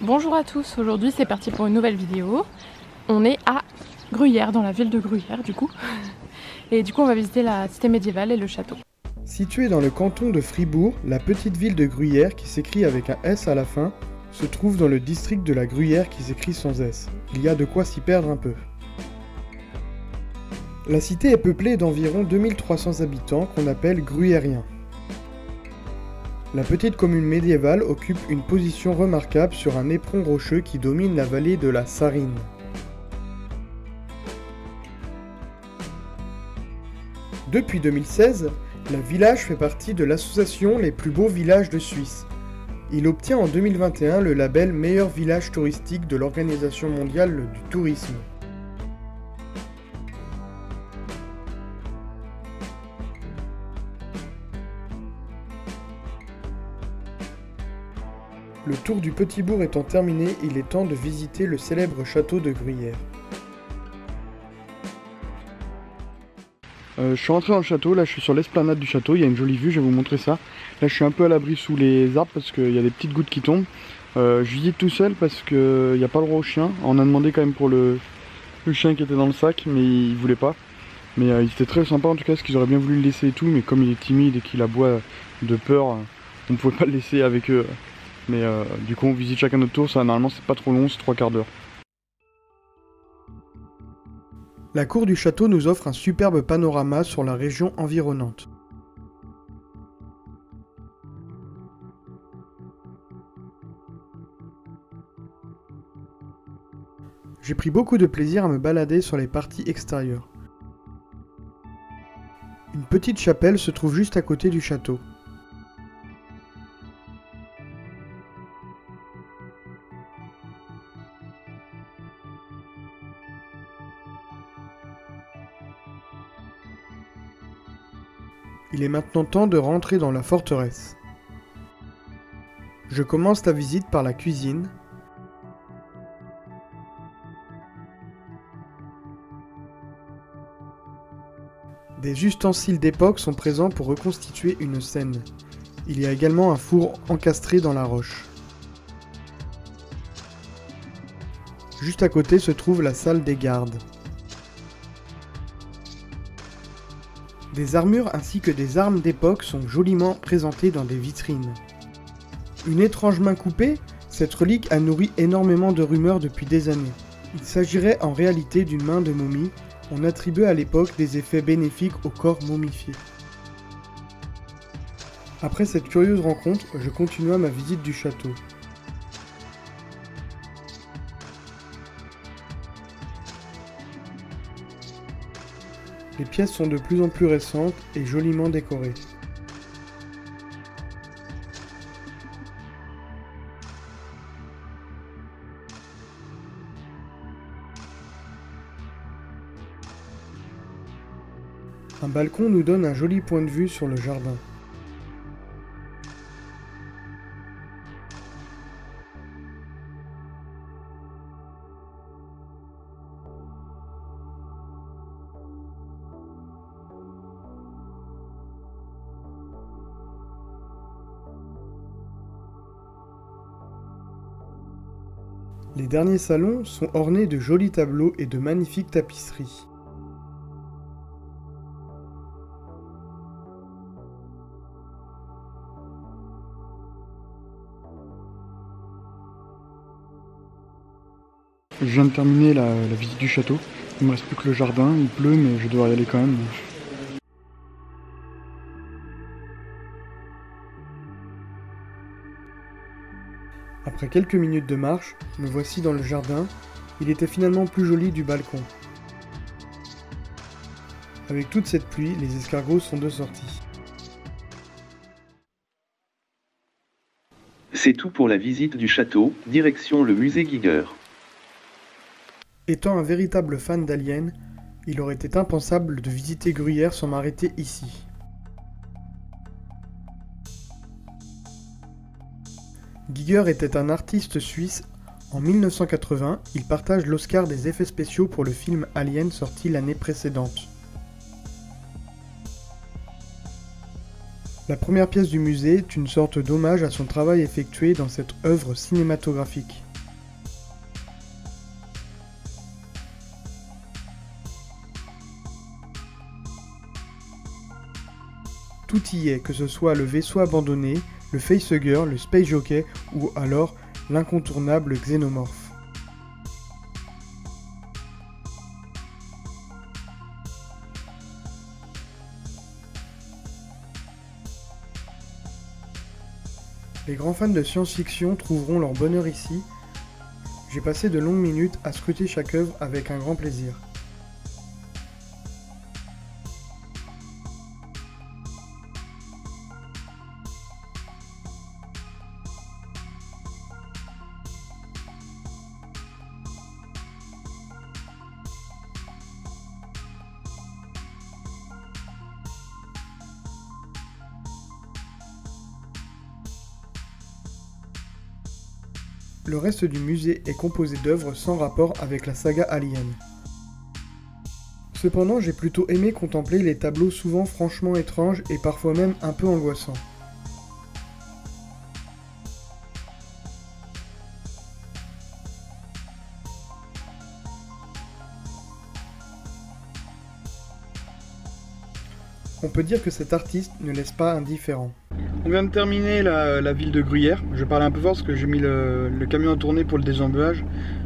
Bonjour à tous, aujourd'hui c'est parti pour une nouvelle vidéo. On est à Gruyère, dans la ville de Gruyère du coup. Et du coup on va visiter la cité médiévale et le château. Située dans le canton de Fribourg, la petite ville de Gruyère, qui s'écrit avec un S à la fin, se trouve dans le district de la Gruyère qui s'écrit sans S. Il y a de quoi s'y perdre un peu. La cité est peuplée d'environ 2300 habitants qu'on appelle gruyériens. La petite commune médiévale occupe une position remarquable sur un éperon rocheux qui domine la vallée de la Sarine. Depuis 2016, le village fait partie de l'association Les plus beaux villages de Suisse. Il obtient en 2021 le label Meilleur village touristique de l'Organisation mondiale du tourisme. Le tour du petit bourg étant terminé, il est temps de visiter le célèbre château de Gruyère. Je suis rentré dans le château, là je suis sur l'esplanade du château, il y a une jolie vue, je vais vous montrer ça. Là je suis un peu à l'abri sous les arbres parce qu'il y a des petites gouttes qui tombent. Je visite tout seul parce qu'il n'y a pas le droit au chien. On a demandé quand même pour le chien qui était dans le sac, mais il voulait pas. Mais il était très sympa en tout cas, parce qu'ils auraient bien voulu le laisser et tout, mais comme il est timide et qu'il aboie de peur, on ne pouvait pas le laisser avec eux. Mais du coup on visite chacun notre tour, ça normalement c'est pas trop long, c'est 3/4 d'heure. La cour du château nous offre un superbe panorama sur la région environnante. J'ai pris beaucoup de plaisir à me balader sur les parties extérieures. Une petite chapelle se trouve juste à côté du château. Il est maintenant temps de rentrer dans la forteresse. Je commence la visite par la cuisine. Des ustensiles d'époque sont présents pour reconstituer une scène. Il y a également un four encastré dans la roche. Juste à côté se trouve la salle des gardes. Des armures ainsi que des armes d'époque sont joliment présentées dans des vitrines. Une étrange main coupée, cette relique a nourri énormément de rumeurs depuis des années. Il s'agirait en réalité d'une main de momie. On attribuait à l'époque des effets bénéfiques au corps momifié. Après cette curieuse rencontre, je continua ma visite du château. Les pièces sont de plus en plus récentes et joliment décorées. Un balcon nous donne un joli point de vue sur le jardin. Les derniers salons sont ornés de jolis tableaux et de magnifiques tapisseries. Je viens de terminer la visite du château. Il me reste plus que le jardin, il pleut mais je dois y aller quand même. Après quelques minutes de marche, me voici dans le jardin. Il était finalement plus joli du balcon. Avec toute cette pluie, les escargots sont de sortie. C'est tout pour la visite du château, direction le musée Giger. Étant un véritable fan d'Alien, il aurait été impensable de visiter Gruyère sans m'arrêter ici. Giger était un artiste suisse. En 1980, il partage l'Oscar des effets spéciaux pour le film Alien sorti l'année précédente. La première pièce du musée est une sorte d'hommage à son travail effectué dans cette œuvre cinématographique. tout y est, que ce soit le vaisseau abandonné, le facehugger, le space jockey ou alors l'incontournable xénomorphe. Les grands fans de science-fiction trouveront leur bonheur ici. J'ai passé de longues minutes à scruter chaque œuvre avec un grand plaisir. Le reste du musée est composé d'œuvres sans rapport avec la saga Alien. Cependant, j'ai plutôt aimé contempler les tableaux souvent franchement étranges et parfois même un peu angoissants. On peut dire que cet artiste ne laisse pas indifférent. On vient de terminer la ville de Gruyère. Je parlais un peu fort parce que j'ai mis le camion à tourner pour le désembuage.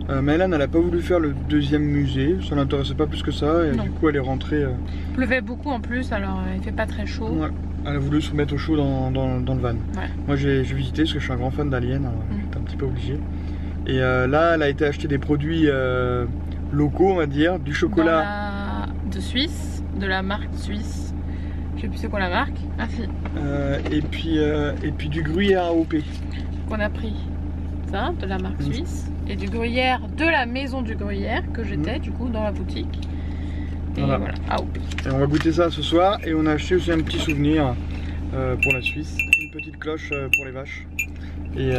Maëlan, elle n'a pas voulu faire le deuxième musée, ça l'intéressait pas plus que ça et du coup elle est rentrée. Il pleuvait beaucoup en plus, alors il fait pas très chaud. Ouais. Elle a voulu se remettre au chaud dans le van. Ouais. Moi j'ai visité parce que je suis un grand fan d'Alien, alors j'étais un petit peu obligé. Et là elle a été acheter des produits locaux, on va dire, du chocolat. De Suisse, de la marque suisse. Je sais plus c'est quoi la marque. Ah si. Et puis du gruyère AOP. Qu'on a pris ça, de la marque suisse. Et du gruyère de la maison du gruyère que j'étais du coup dans la boutique. Et voilà, AOP. Et on va goûter ça ce soir. Et on a acheté aussi un petit souvenir pour la Suisse. Une petite cloche pour les vaches. Et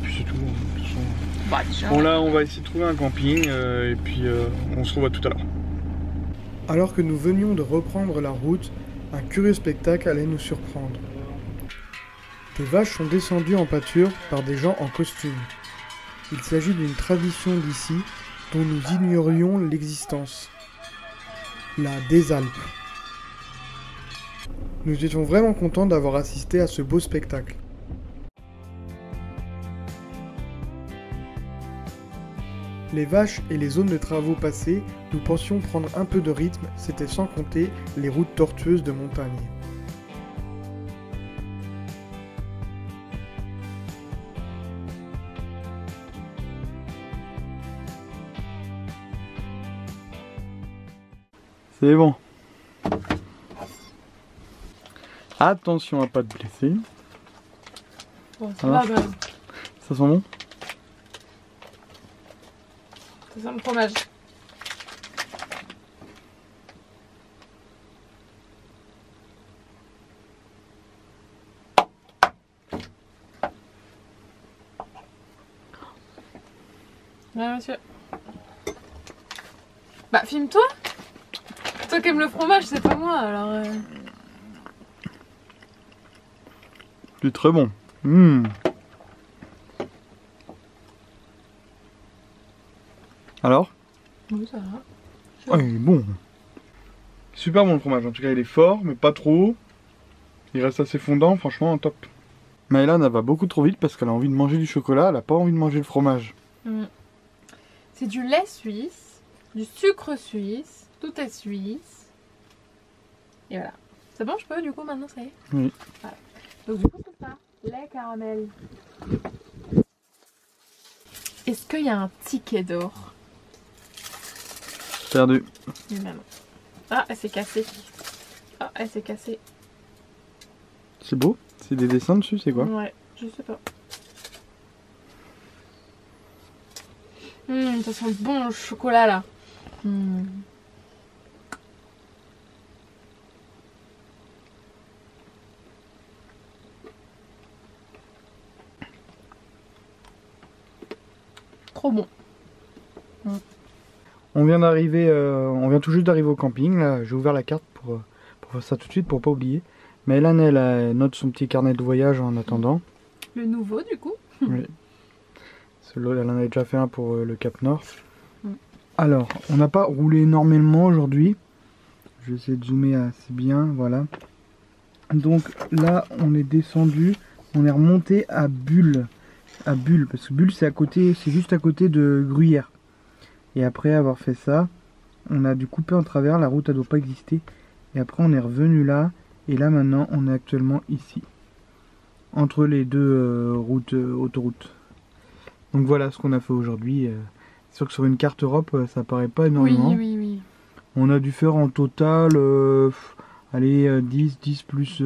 puis c'est tout. De toute façon. Bon là on va essayer de trouver un camping et puis on se revoit tout à l'heure. Alors que nous venions de reprendre la route, un curieux spectacle allait nous surprendre. Des vaches sont descendues en pâture par des gens en costume. Il s'agit d'une tradition d'ici dont nous ignorions l'existence. La des Alpes. Nous étions vraiment contents d'avoir assisté à ce beau spectacle. Les vaches et les zones de travaux passées, nous pensions prendre un peu de rythme, c'était sans compter les routes tortueuses de montagne. C'est bon. Attention à pas te blesser. Bon, ça va, ben. Ça sent bon? Ça sent le fromage. Ouais, monsieur. Bah, filme-toi. Toi qui aimes le fromage, c'est pas moi, alors... C'est très bon. Alors? Oui, ça va. Oh, il est bon. Super bon le fromage, en tout cas il est fort, mais pas trop. Il reste assez fondant, franchement top. Maëlan elle va beaucoup trop vite parce qu'elle a envie de manger du chocolat, elle a pas envie de manger le fromage. C'est du lait suisse, du sucre suisse, tout est suisse. Et voilà. C'est bon, je peux du coup maintenant, ça y est? Oui. Voilà. Donc du coup c'est ça, lait caramel. Est-ce qu'il y a un ticket d'or? Perdu. Ah, elle s'est cassée. Ah, elle s'est cassée. C'est beau? C'est des dessins dessus, c'est quoi? Ouais, je sais pas. Ça sent bon le chocolat là. Trop bon. On vient d'arriver, on vient tout juste d'arriver au camping. Là, j'ai ouvert la carte pour faire ça tout de suite pour pas oublier. Mais Maëlan, elle note son petit carnet de voyage en attendant. Le nouveau du coup. Oui. Elle en avait déjà fait un pour le Cap Nord. Alors, on n'a pas roulé énormément aujourd'hui. Je vais essayer de zoomer assez bien, voilà. Donc là, on est descendu, on est remonté à Bulle. À Bulle, parce que Bulle c'est à côté, c'est juste à côté de Gruyère. Et après avoir fait ça, on a dû couper en travers, la route elle doit pas exister. Et après on est revenu là, et là maintenant on est actuellement ici. Entre les deux autoroutes. Donc voilà ce qu'on a fait aujourd'hui. C'est sûr que sur une carte Europe, ça paraît pas énormément. Oui, oui, oui. On a dû faire en total, allez, 10 plus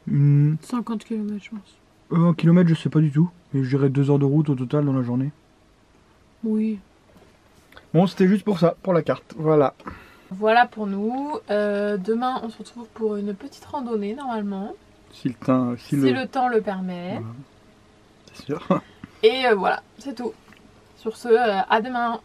une... 50 km, je pense. En kilomètres, je sais pas du tout. Mais je dirais 2 heures de route au total dans la journée. Oui. Bon, c'était juste pour ça, pour la carte. Voilà. Voilà pour nous. Demain, on se retrouve pour une petite randonnée, normalement. Si le temps le permet. Voilà. C'est sûr. Et voilà, c'est tout. Sur ce, à demain.